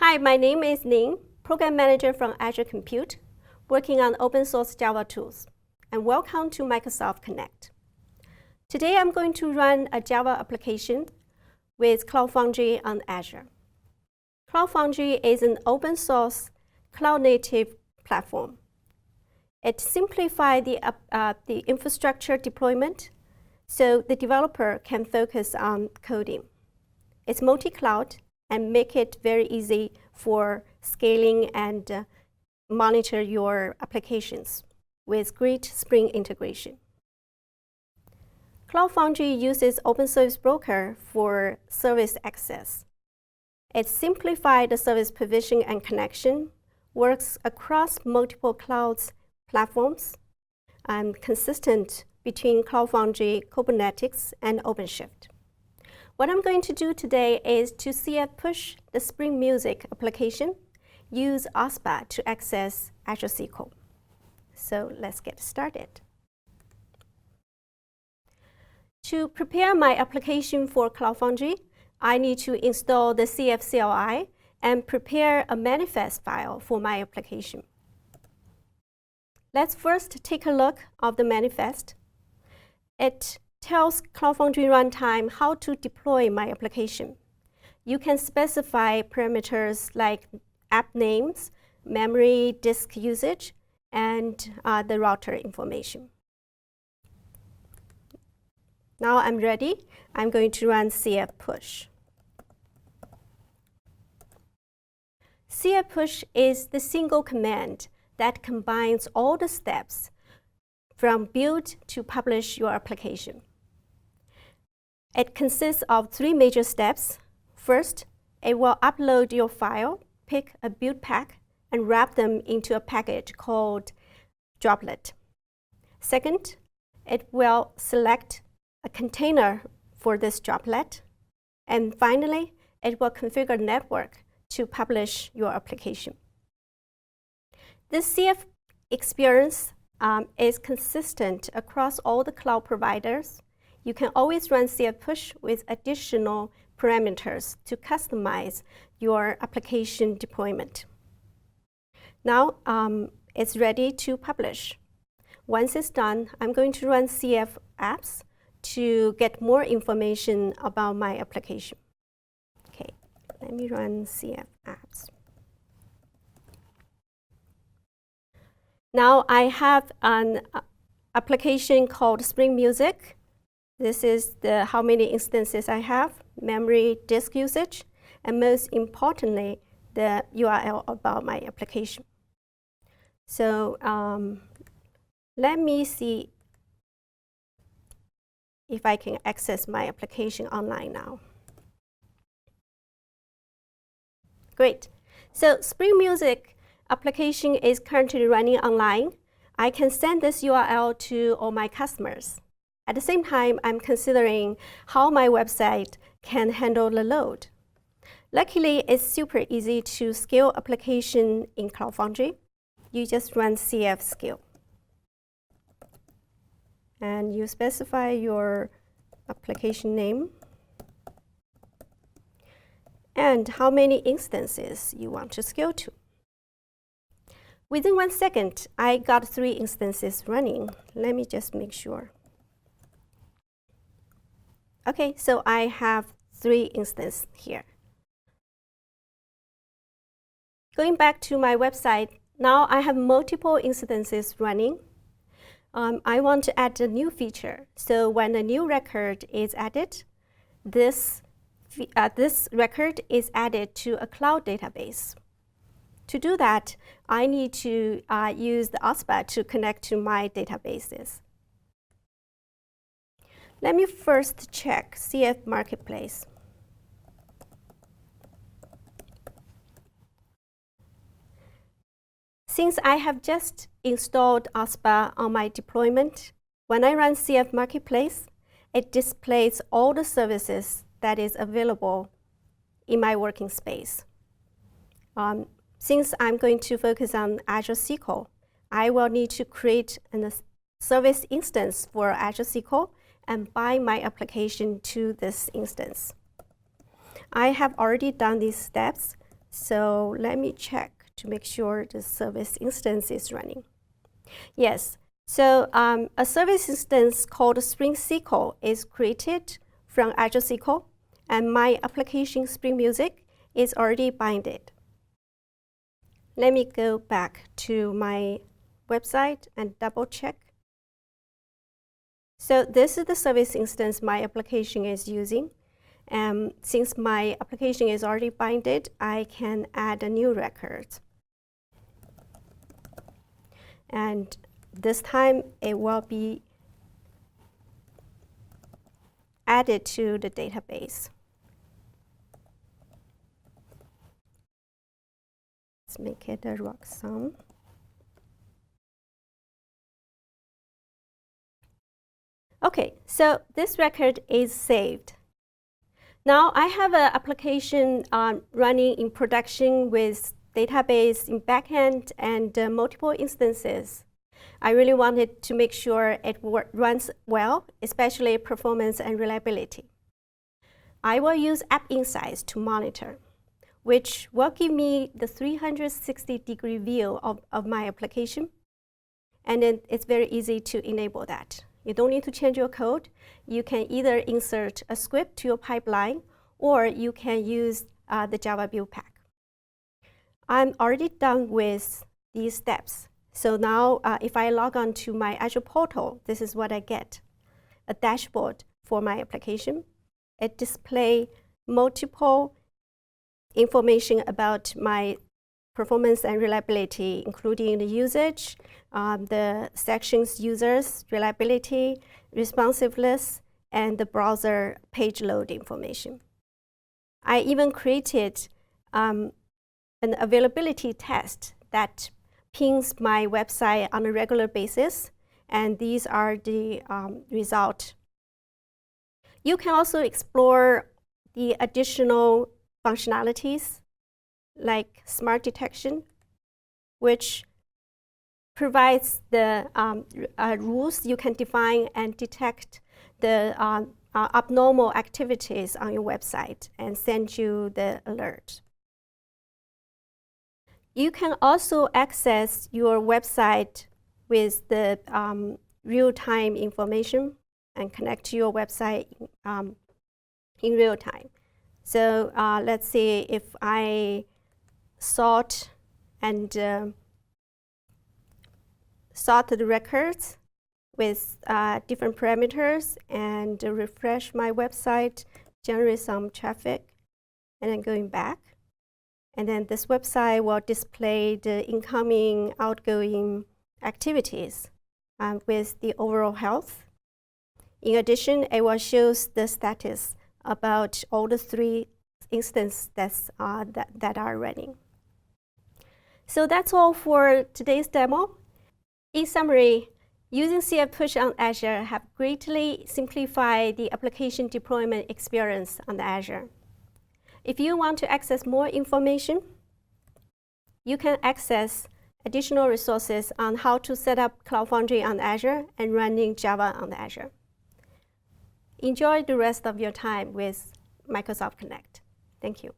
Hi, my name is Ning, Program Manager from Azure Compute, working on open source Java tools. And welcome to Microsoft Connect. Today I'm going to run a Java application with Cloud Foundry on Azure. Cloud Foundry is an open source cloud-native platform. It simplifies the infrastructure deployment so the developer can focus on coding. It's multi-cloud and make it very easy for scaling and monitor your applications with great Spring integration. Cloud Foundry uses Open Service Broker for service access. It simplifies the service provision and connection, works across multiple clouds platforms, and consistent between Cloud Foundry, Kubernetes, and OpenShift. What I'm going to do today is to CF push the Spring Music application, use OSPA to access Azure SQL. So let's get started. To prepare my application for Cloud Foundry, I need to install the CF CLI and prepare a manifest file for my application. Let's first take a look at the manifest. It tells Cloud Foundry Runtime how to deploy my application. You can specify parameters like app names, memory, disk usage, and the router information. Now I'm ready. I'm going to run CF push. CF push is the single command that combines all the steps from build to publish your application. It consists of 3 major steps. First, it will upload your file, pick a build pack, and wrap them into a package called Droplet. Second, it will select a container for this droplet. And finally, it will configure network to publish your application. This CF experience is consistent across all the cloud providers. You can always run CF push with additional parameters to customize your application deployment. Now it's ready to publish. Once it's done, I'm going to run CF apps to get more information about my application. Okay, let me run CF apps. Now I have an application called Spring Music. This is how many instances I have, memory, disk usage, and most importantly, the URL about my application. So let me see if I can access my application online now. Great. So Spring Music application is currently running online. I can send this URL to all my customers. At the same time, I'm considering how my website can handle the load. Luckily, it's super easy to scale application in Cloud Foundry. You just run CF scale. And you specify your application name and how many instances you want to scale to. Within 1 second, I got 3 instances running. Let me just make sure. Okay, so I have 3 instances here. Going back to my website, now I have multiple instances running. I want to add a new feature. So when a new record is added, this record is added to a cloud database. To do that, I need to use the OSPA to connect to my databases. Let me first check CF Marketplace. Since I have just installed OSPA on my deployment, when I run CF Marketplace, it displays all the services that is available in my working space. Since I'm going to focus on Azure SQL, I will need to create a service instance for Azure SQL and bind my application to this instance. I have already done these steps So let me check to make sure the service instance is running. Yes, so a service instance called Spring SQL is created from Azure SQL, and my application Spring Music is already binded. Let me go back to my website and double check. So this is the service instance my application is using. Since my application is already binded, I can add a new record. And this time it will be added to the database. Let's make it a rock song. Okay, so this record is saved. Now I have an application running in production with database in backend and multiple instances. I really wanted to make sure it runs well, especially performance and reliability. I will use App Insights to monitor, which will give me the 360-degree view of my application. And then it's very easy to enable that. You don't need to change your code. You can either insert a script to your pipeline, or you can use the Java build pack. I'm already done with these steps. So now if I log on to my Azure portal, this is what I get: a dashboard for my application. It displays multiple information about my performance and reliability, including the usage, the sections users, reliability, responsiveness, and the browser page load information. I even created an availability test that pings my website on a regular basis, and these are the results. You can also explore the additional functionalities like smart detection, which provides the rules you can define and detect the abnormal activities on your website and send you the alert. You can also access your website with the real-time information and connect to your website in real time. So let's see if I sort and sort the records with different parameters and refresh my website, generate some traffic, and then going back. And then this website will display the incoming, outgoing activities with the overall health. In addition, it will show the status about all the 3 instances that are running. So that's all for today's demo. In summary, using CF Push on Azure have greatly simplified the application deployment experience on the Azure. If you want to access more information, you can access additional resources on how to set up Cloud Foundry on Azure and running Java on Azure. Enjoy the rest of your time with Microsoft Connect. Thank you.